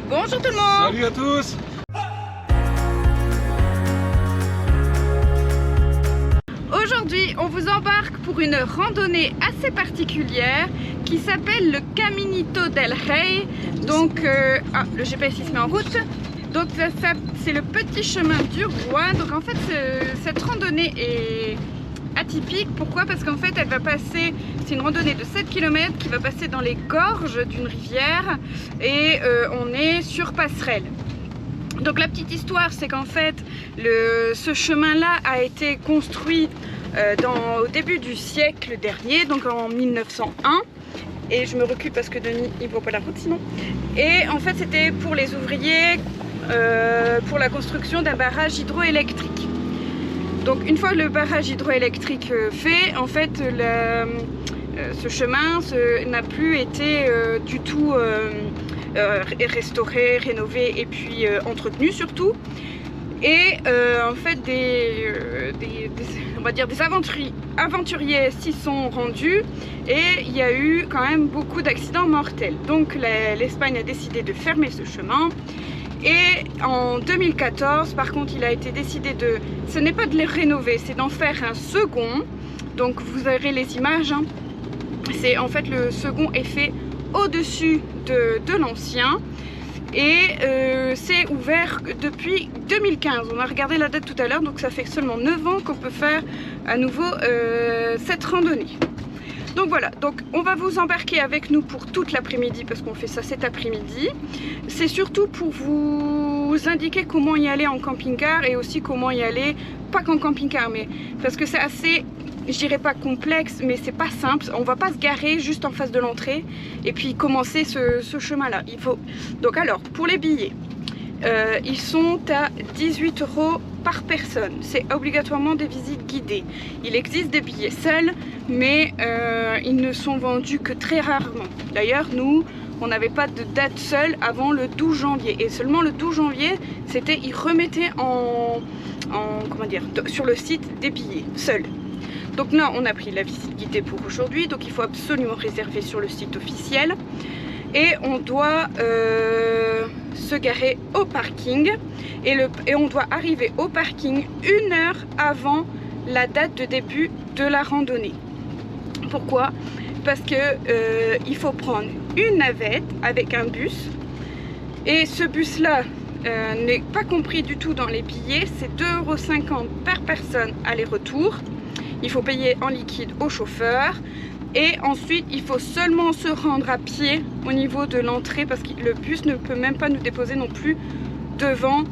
Bonjour tout le monde. Salut à tous. Aujourd'hui, on vous embarque pour une randonnée assez particulière qui s'appelle le Caminito del Rey. Donc, le GPS il se met en route. Donc, c'est le petit chemin du roi. Donc, en fait, cette randonnée est atypique. Pourquoi? Parce qu'en fait, elle va passer, c'est une randonnée de 7 km qui va passer dans les gorges d'une rivière et on est sur passerelle. Donc la petite histoire, c'est qu'en fait, ce chemin-là a été construit au début du siècle dernier, donc en 1901. Et je me recule parce que Denis, il ne voit pas la route sinon. Et en fait, c'était pour les ouvriers, pour la construction d'un barrage hydroélectrique. Donc une fois le barrage hydroélectrique fait, en fait, ce chemin n'a plus été du tout restauré, rénové et puis entretenu surtout. Et en fait on va dire des aventuriers s'y sont rendus et il y a eu quand même beaucoup d'accidents mortels. Donc l'Espagne a décidé de fermer ce chemin. Et en 2014, par contre, il a été décidé ce n'est pas de les rénover, c'est d'en faire un second. Donc vous verrez les images, hein. C'est en fait le second est fait au-dessus de l'ancien. Et c'est ouvert depuis 2015. On a regardé la date tout à l'heure, donc ça fait seulement 9 ans qu'on peut faire à nouveau cette randonnée. Donc voilà, donc on va vous embarquer avec nous pour toute l'après-midi parce qu'on fait ça cet après-midi. C'est surtout pour vous indiquer comment y aller en camping-car et aussi comment y aller, pas qu'en camping-car, mais parce que c'est assez, je dirais pas complexe, mais c'est pas simple. On va pas se garer juste en face de l'entrée et puis commencer ce chemin-là. Donc alors, pour les billets, ils sont à 18 € par personne. C'est obligatoirement des visites guidées. Il existe des billets seuls, mais ils ne sont vendus que très rarement. D'ailleurs, nous, on n'avait pas de date seule avant le 12 janvier. Et seulement le 12 janvier, ils remettaient comment dire, sur le site des billets seuls. Donc là, on a pris la visite guidée pour aujourd'hui. Donc il faut absolument réserver sur le site officiel. Et on doit se garer au parking et on doit arriver au parking 1 heure avant la date de début de la randonnée. Pourquoi? Parce que il faut prendre une navette avec un bus et ce bus là n'est pas compris du tout dans les billets. C'est 2,50 € par personne aller-retour. Il faut payer en liquide au chauffeur. Et ensuite, il faut seulement se rendre à pied au niveau de l'entrée parce que le bus ne peut même pas nous déposer non plus devant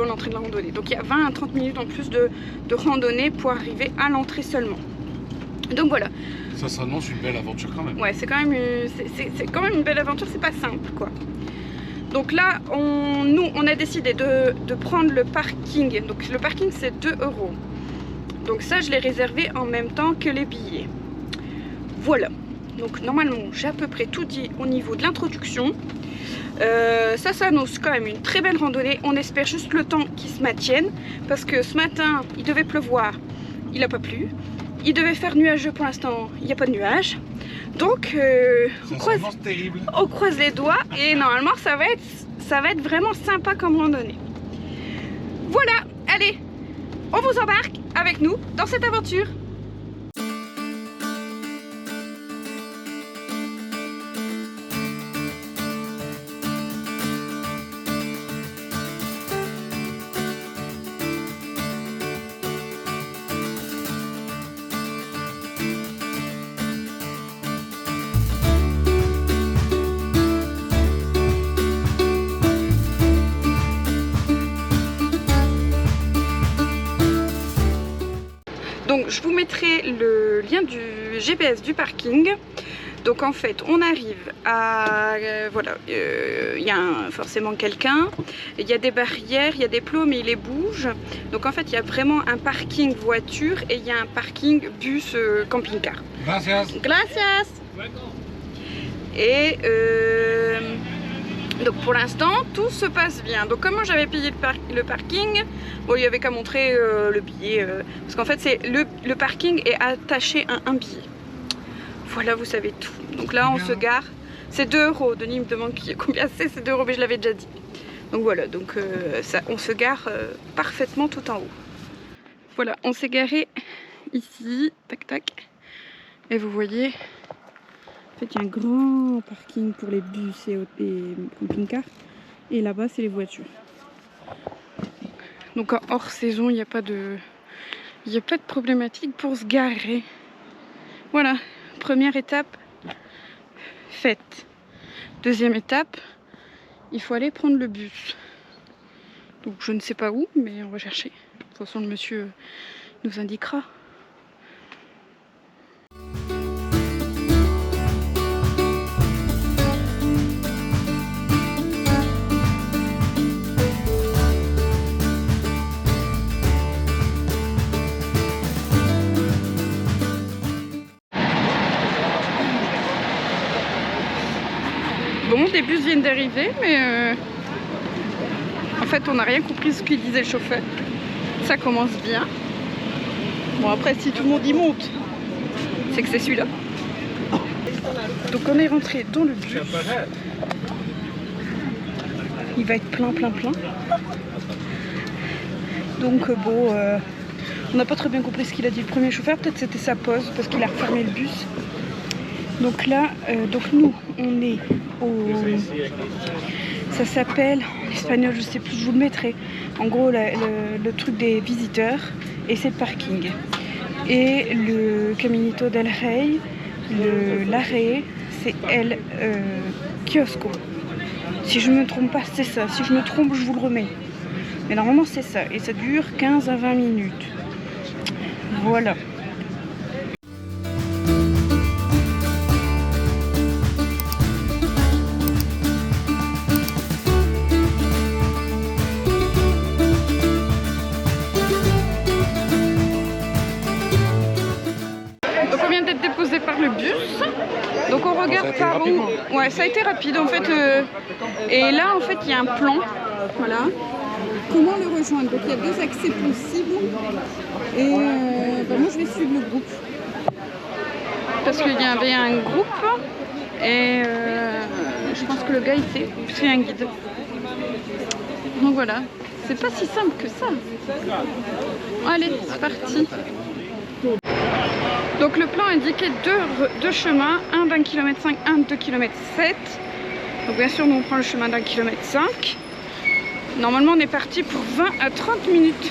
l'entrée de la randonnée. Donc il y a 20 à 30 minutes en plus de randonnée pour arriver à l'entrée seulement. Donc voilà. Ça s'annonce une belle aventure quand même. Ouais, c'est quand même une belle aventure, c'est pas simple quoi. Donc là, nous, on a décidé de prendre le parking. Donc le parking, c'est 2 €. Donc ça, je l'ai réservé en même temps que les billets. Voilà. Donc normalement, j'ai à peu près tout dit au niveau de l'introduction. Ça s'annonce quand même une très belle randonnée. On espère juste le temps qu'il se maintienne. Parce que ce matin, il devait pleuvoir. Il n'a pas plu. Il devait faire nuageux pour l'instant. Il n'y a pas de nuages. Donc, on croise les doigts. Et normalement, ça va être vraiment sympa comme randonnée. Voilà. Allez, on vous embarque avec nous dans cette aventure. Donc je vous mettrai le lien du GPS du parking. Donc en fait on arrive à voilà, il y a forcément quelqu'un, il y a des barrières, il y a des plots mais il les bouge. Donc en fait il y a vraiment un parking voiture et il y a un parking bus camping-car. Gracias. Gracias. Et donc pour l'instant tout se passe bien. Donc comment j'avais payé le parking, bon il y avait qu'à montrer le billet parce qu'en fait c'est le parking est attaché à un billet. Voilà, vous savez tout. Donc là on se gare C'est 2 €. Denis me demande combien c'est 2 €, mais je l'avais déjà dit. Donc voilà, donc ça, on se gare parfaitement tout en haut. Voilà, on s'est garé ici, tac tac. Et vous voyez, en fait il y a un grand parking pour les bus et camping-cars. Et là-bas c'est les voitures. Donc en hors saison, il n'y a pas de problématique pour se garer. Voilà, première étape faite. Deuxième étape, il faut aller prendre le bus. Donc je ne sais pas où, mais on va chercher. De toute façon, le monsieur nous indiquera. Bon, des bus viennent d'arriver, mais en fait on n'a rien compris ce qu'il disait le chauffeur. Ça commence bien. Bon, après si tout le monde y monte, c'est que c'est celui-là. Donc on est rentré dans le bus. Il va être plein. Donc bon, on n'a pas très bien compris ce qu'il a dit le premier chauffeur. Peut-être c'était sa pause parce qu'il a refermé le bus. Donc là, donc nous on est au... Ça s'appelle, en espagnol je sais plus, je vous le mettrai. En gros le truc des visiteurs, et c'est le parking. Et le Caminito del Rey, l'arrêt, c'est El Kiosco. Si je ne me trompe pas, c'est ça. Si je me trompe, je vous le remets. Mais normalement c'est ça. Et ça dure 15 à 20 minutes. Voilà. Déposé par le bus, donc on regarde par où. Ouais, ça a été rapide en fait. Et là en fait il y a un plan. Voilà. Comment le rejoindre? Donc il y a 2 accès possibles. Et moi je vais suivre le groupe. Parce qu'il y avait un groupe. Et je pense que le gars il sait, puisqu'il y a un guide. Donc voilà. C'est pas si simple que ça. Allez, c'est parti. Donc le plan indiquait deux chemins, un d'1,5 km, un de 2,7 km. Donc bien sûr nous on prend le chemin d'1,5 km. Normalement on est parti pour 20 à 30 minutes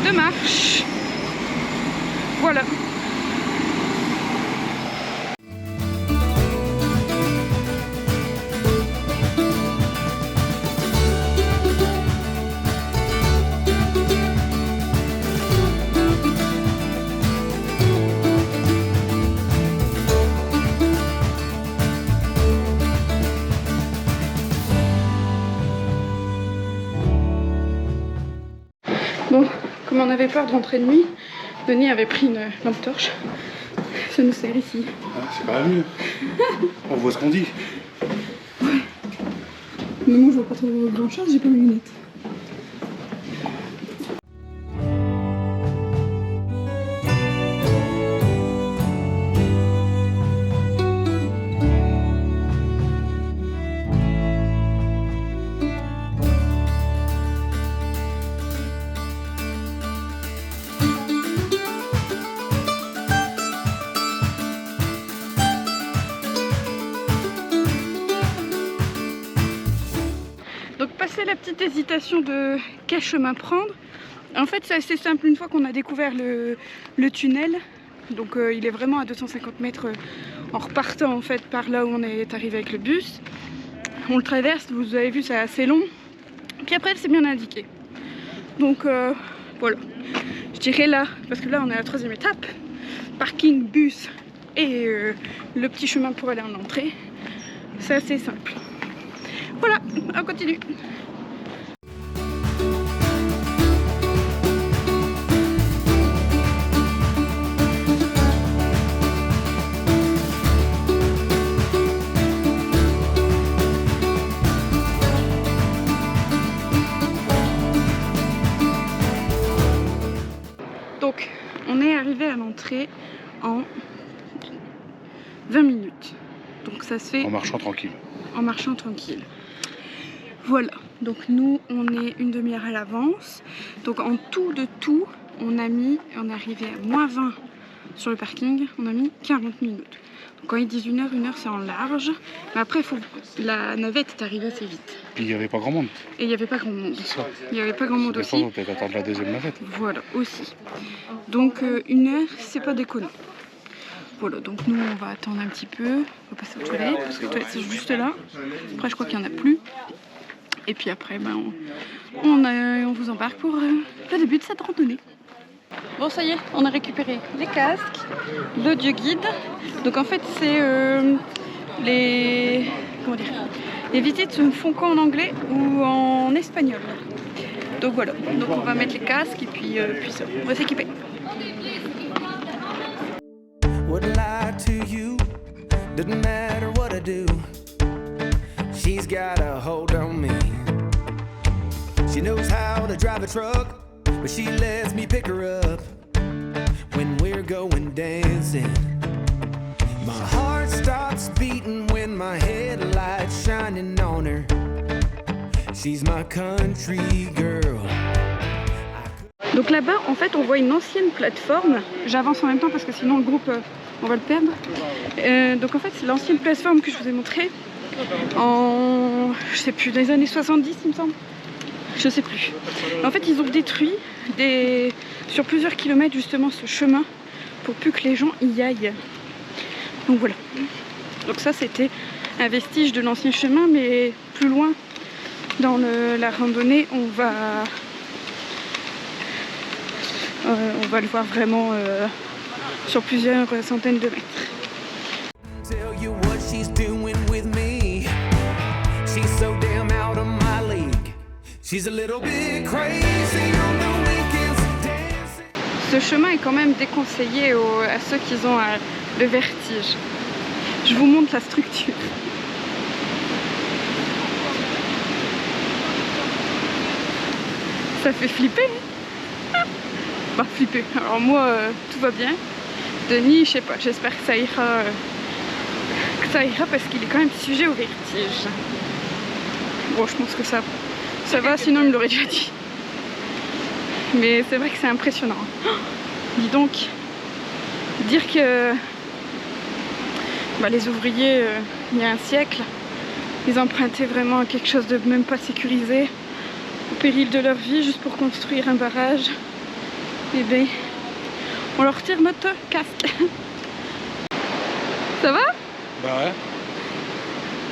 de marche. Voilà. Bon, comme on avait peur de rentrer de nuit, Denis avait pris une lampe torche. Ça nous sert ici. Ah, c'est pas mieux. On voit ce qu'on dit. Ouais. Mais moi je vois pas trop grand chose, j'ai pas mes lunettes. Donc passer la petite hésitation de quel chemin prendre, en fait c'est assez simple une fois qu'on a découvert le tunnel. Donc il est vraiment à 250 mètres en repartant en fait par là où on est arrivé avec le bus. On le traverse, vous avez vu c'est assez long. Puis après c'est bien indiqué. Donc voilà, je dirais là, parce que là on est à la 3e étape, parking, bus et le petit chemin pour aller en entrée. C'est assez simple. Voilà, on continue. Donc, on est arrivé à l'entrée en 20 minutes. Donc ça se fait en marchant tranquille. En marchant tranquille. Voilà, donc nous on est une demi-heure à l'avance. Donc en tout de tout, on est arrivé à -20 sur le parking, on a mis 40 minutes. Donc quand ils disent 1 heure c'est en large. Mais après, la navette est arrivée assez vite. Puis il n'y avait pas grand monde. Et il n'y avait pas grand monde. C'est ça. Il n'y avait pas grand monde Des fois, aussi. on peut peut-être attendre la deuxième navette. Voilà, aussi. Donc 1 heure, c'est pas déconnant. Voilà, donc nous on va attendre un petit peu. On va passer aux toilettes, parce que les toilettes c'est juste là. Après je crois qu'il n'y en a plus. Et puis après, ben, on vous embarque pour le début de cette randonnée. Bon, ça y est, on a récupéré les casques, l'audio guide. Donc en fait, c'est les visites se font qu'en anglais ou en espagnol. Donc voilà, donc on va mettre les casques et puis ça, on va s'équiper. Wouldn't lie to you, doesn't matter what I do. She's got a hold on me. She knows how to drive a truck, but she lets me pick her up when we're going dancing. My heart stops beating when my headlights shining on her. She's my country girl. Donc là-bas, en fait, on voit une ancienne plateforme. J'avance en même temps parce que sinon le groupe, on va le perdre. Donc en fait, c'est l'ancienne plateforme que je vous ai montrée en, je sais plus, des années 70, il me semble. Je sais plus. En fait, ils ont détruit sur plusieurs kilomètres justement ce chemin pour plus que les gens y aillent. Donc voilà. Donc ça, c'était un vestige de l'ancien chemin, mais plus loin dans la randonnée, on va le voir vraiment sur plusieurs centaines de mètres. Tell you what she's doing with me. She's so damn out of my league. She's a little bit crazy on the weekends dancing. Ce chemin est quand même déconseillé à ceux qui ont le vertige. Je vous montre la structure. Ça fait flipper. Bah flipper. Alors moi tout va bien. Denis, je sais pas, j'espère que ça ira parce qu'il est quand même sujet au vertige. Bon, je pense que ça va, sinon il me l'aurait déjà dit. Mais c'est vrai que c'est impressionnant. Oh, dis donc, dire que les ouvriers, il y a un siècle, ils empruntaient vraiment quelque chose de même pas sécurisé, au péril de leur vie, juste pour construire un barrage. Et bien, on leur retire notre casque. Ça va? Bah ouais.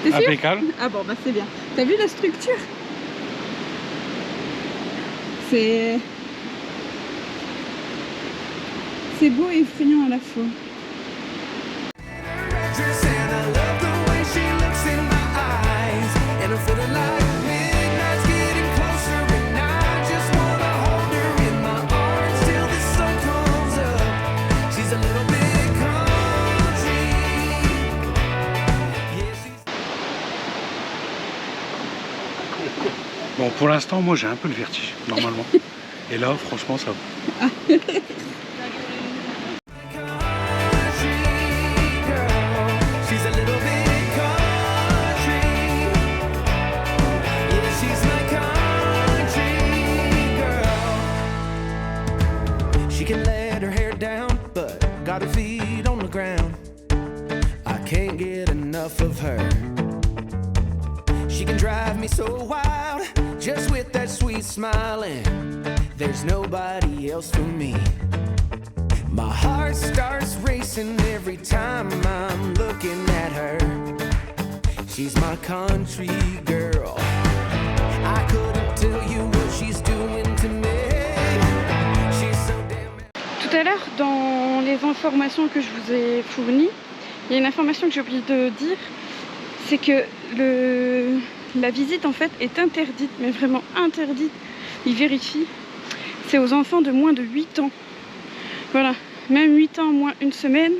T'es sûr? Impeccable. Ah bon, bah c'est bien. T'as vu la structure? C'est beau et effrayant à la fois. Bon, pour l'instant, moi j'ai un peu le vertige, normalement. Et là, franchement, ça va. She can let her hair down, but got her feet on the ground. I can't get enough of her. She can drive me so wild, just with that sweet smile, and there's nobody else for me. My heart starts racing every time I'm looking at her. She's my country girl. I couldn't tell you what she's doing to me. Tout à l'heure, dans les informations que je vous ai fournies, il y a une information que j'ai oublié de dire, c'est que la visite en fait est interdite, mais vraiment interdite. Ils vérifient. C'est aux enfants de moins de 8 ans. Voilà, même 8 ans moins une semaine,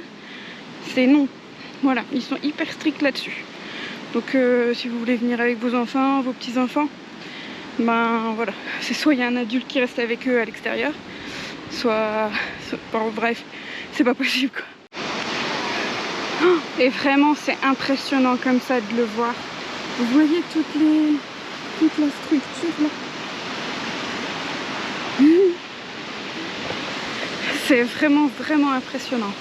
c'est non. Voilà, ils sont hyper stricts là-dessus. Donc si vous voulez venir avec vos enfants, vos petits-enfants, ben voilà, c'est soit il y a un adulte qui reste avec eux à l'extérieur, soit bon, bref, c'est pas possible quoi. Et vraiment c'est impressionnant comme ça de le voir. Vous voyez toute la structure là. C'est vraiment impressionnant.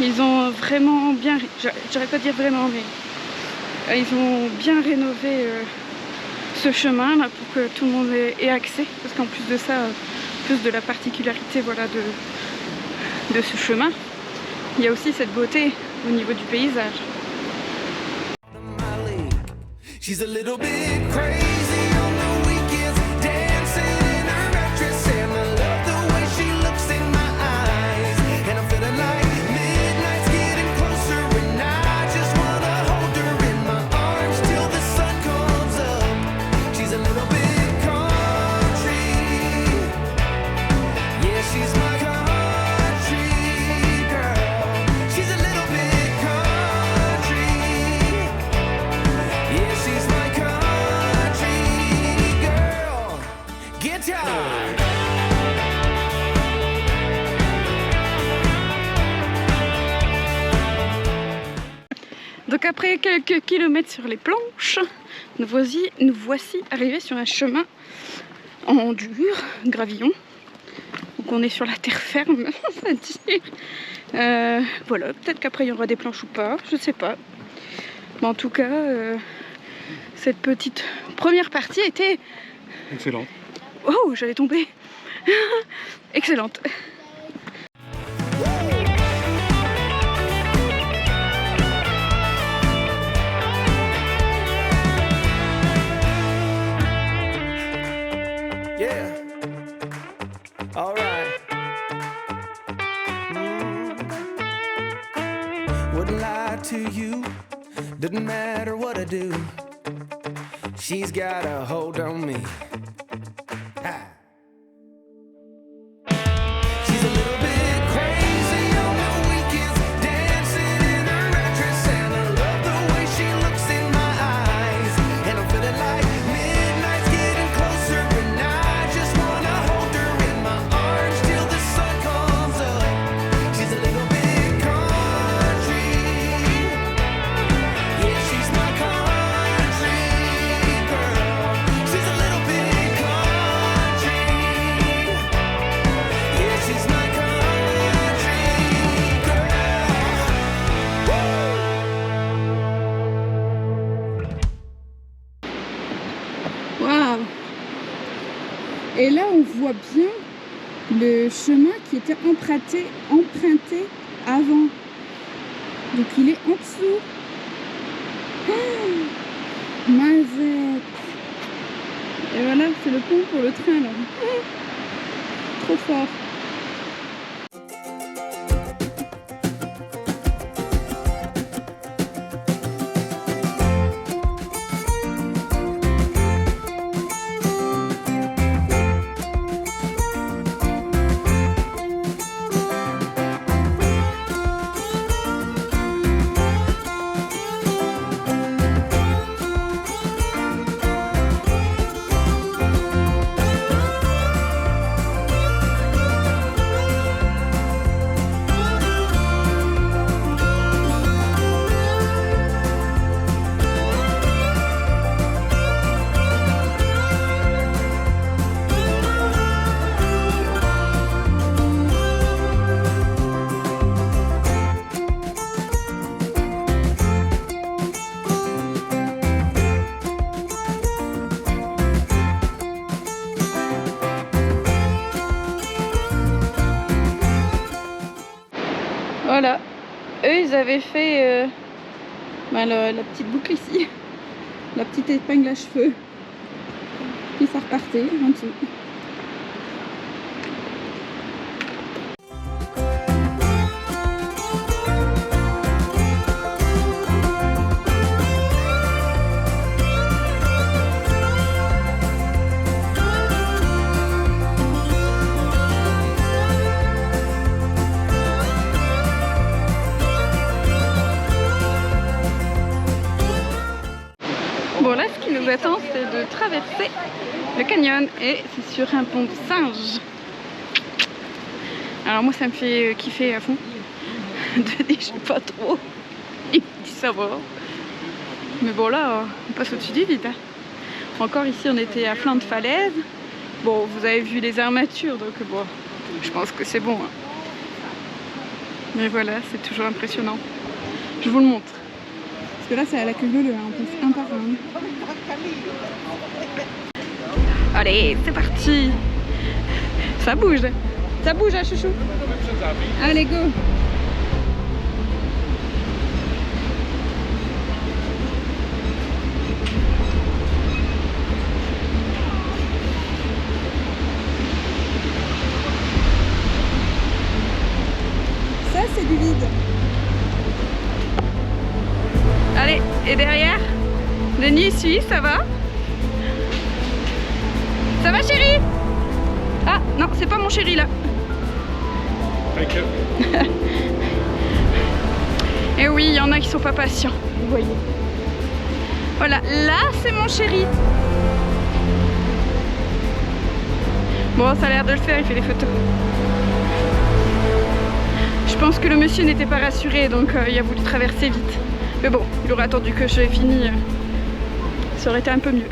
Ils ont vraiment bien, j'arrête pas de dire vraiment, mais ils ont bien rénové ce chemin là pour que tout le monde ait accès, parce qu'en plus de ça, plus de la particularité voilà de ce chemin, il y a aussi cette beauté au niveau du paysage. She's a little bit crazy on the weekends, dancing in her red dress, and I love the way she looks in my eyes, and I'm feeling like midnight's getting closer, and I just wanna hold her in my arms till the sun comes up. She's a little bit country, yeah, she's my country girl. She's a little bit country, yeah, she's my country girl. Guitar. Donc après quelques kilomètres sur les planches, nous voici arrivés sur un chemin en dur, gravillon. Donc on est sur la terre ferme, on va dire. Voilà, peut-être qu'après il y aura des planches ou pas, je sais pas. Mais en tout cas, cette petite première partie était... Excellent. Oh, j'allais tomber. Excellente. Yeah. All right. Wouldn't lie to you. Doesn't matter what I do. She's got a hold on me. Ha. She's a little bit crazy on the weekends, dancing in her red dress, and I love the way she looks in my eyes, and I'm feeling like midnight's getting closer, and I just wanna hold her in my arms till the sun comes up. She's a little bit country, yeah, she's my country girl. She's a little bit country, yeah, she's my country girl. Waouh! Et là on voit bien le chemin qui était emprunté avant. Donc il est en dessous. Oh, mazette. Et voilà, c'est le pont pour le train là. Trop fort. Voilà, eux ils avaient fait la petite boucle ici, la petite épingle à cheveux, puis ça repartait en dessous. Bon là ce qui nous attend c'est de traverser le canyon et c'est sur un pont de singe. Alors moi ça me fait kiffer à fond. 2D je sais pas trop. ça va. Mais bon là, on passe au-dessus du vide. Hein. Encore ici, on était à flanc de falaise. Bon, vous avez vu les armatures, donc bon, je pense que c'est bon. Hein. Mais voilà, c'est toujours impressionnant. Je vous le montre. Parce que là, c'est à la queue leu, hein, en plus, un par un. Allez, c'est parti. Ça bouge, hein, chouchou. Allez, go. Ça, c'est du vide. Allez, et derrière, Denis, suis, ça va? Ça va, chérie? Ah, non, c'est pas mon chéri, là. Et oui, il y en a qui sont pas patients, vous voyez. Voilà, là, c'est mon chéri. Bon, ça a l'air de le faire, il fait des photos. Je pense que le monsieur n'était pas rassuré, donc il a voulu traverser vite. Mais bon, il aurait attendu que j'ai fini. Ça aurait été un peu mieux.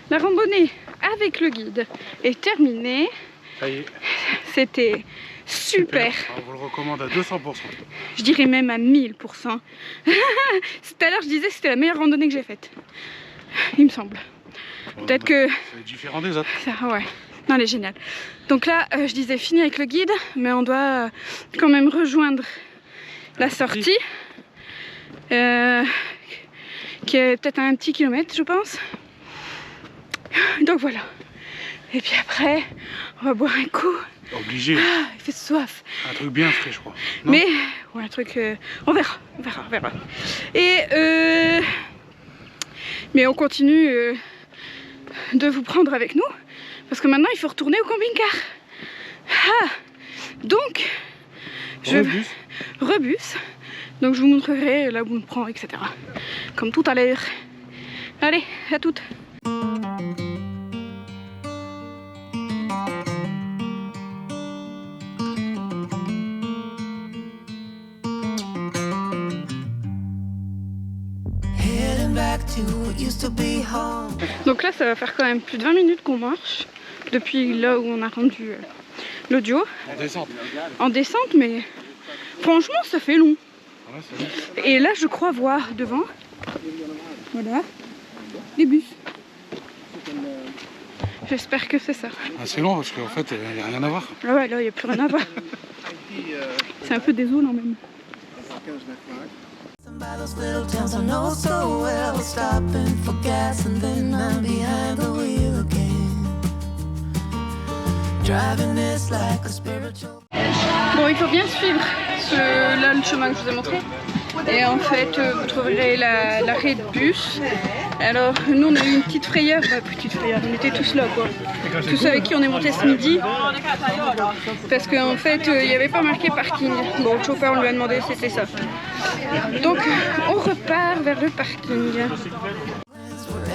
La randonnée avec le guide est terminée. Ça y est. C'était super. On vous le recommande à 200%. Je dirais même à 1000%. Tout à l'heure, je disais que c'était la meilleure randonnée que j'ai faite. Il me semble. Peut-être que... C'est différent des autres. Ça, ouais. Non, elle est géniale. Donc là, je disais fini avec le guide, mais on doit quand même rejoindre la sortie. Qui est peut-être à un petit kilomètre, je pense. Donc voilà. Et puis après, on va boire un coup. Obligé. Ah, il fait soif. Un truc bien frais, je crois. Non, Mais, ouais, un truc... on verra. Et, mais on continue de vous prendre avec nous. Parce que maintenant, il faut retourner au camping-car. Ah, donc, rebus. Donc, je vous montrerai là où on me prend, etc. Comme tout à l'heure. Allez, à toutes. Donc là, ça va faire quand même plus de 20 minutes qu'on marche depuis là où on a rendu l'audio. En descente. En descente, mais franchement, ça fait long. Ouais, c'est bon. Et là, je crois voir devant, voilà, les bus. J'espère que c'est ça. Ah, c'est long parce qu'en fait, il n'y a rien à voir. Ah ouais, là, il n'y a plus rien à voir. C'est un peu désolant même. By those little towns I know so well, stopping for gas and then I'm behind the wheel again. Driving this like a spiritual. Bon, il faut bien suivre là le chemin que je vous ai montré. Et en fait, vous trouverez l'arrêt de bus. Alors, nous, on a eu une petite frayeur. Bah, petite frayeur, on était tous là, quoi. Tous avec qui on est monté ce midi. Parce qu'en fait, il n'y avait pas marqué parking. Bon, le chauffeur, on lui a demandé si c'était ça. Donc, on repart vers le parking.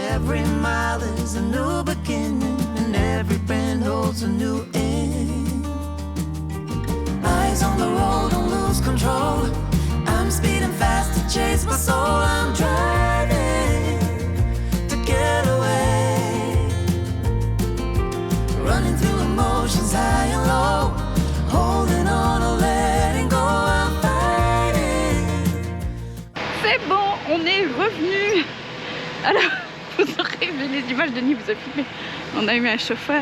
Every mile is a new beginning and every bend holds a new end. Eyes on the road, don't lose control. I'm speeding fast to chase my soul. I'm driving to get away. Running through emotions high and low. Holding on or letting go. I'm fighting. C'est bon, on est revenu. Alors, vous aurez vu les images, Denis vous a filmé. On a eu un chauffeur.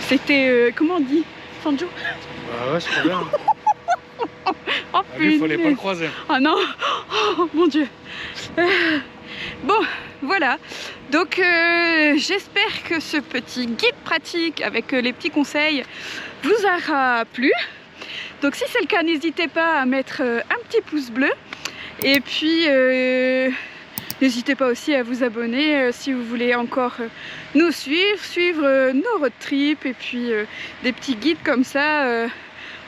C'était, comment on dit, Sanjo? Bah ouais, c'est trop bien. Oh Lui, il fallait pas le croiser. Ah non, oh mon Dieu. Bon, voilà. Donc, j'espère que ce petit guide pratique avec les petits conseils vous aura plu. Donc, si c'est le cas, n'hésitez pas à mettre un petit pouce bleu. Et puis, n'hésitez pas aussi à vous abonner si vous voulez encore nous suivre nos road trips et puis des petits guides comme ça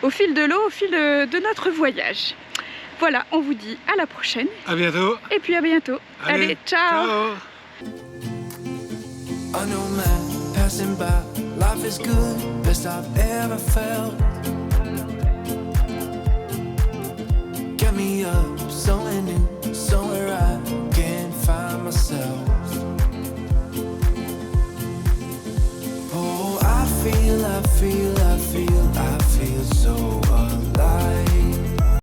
au fil de l'eau, au fil de notre voyage. Voilà, on vous dit à la prochaine. À bientôt. Et puis à bientôt. Allez, ciao. Ciao. I know man passing by, life is good, best I've ever felt. Get me up, somewhere new, somewhere I can find myself. Oh, I feel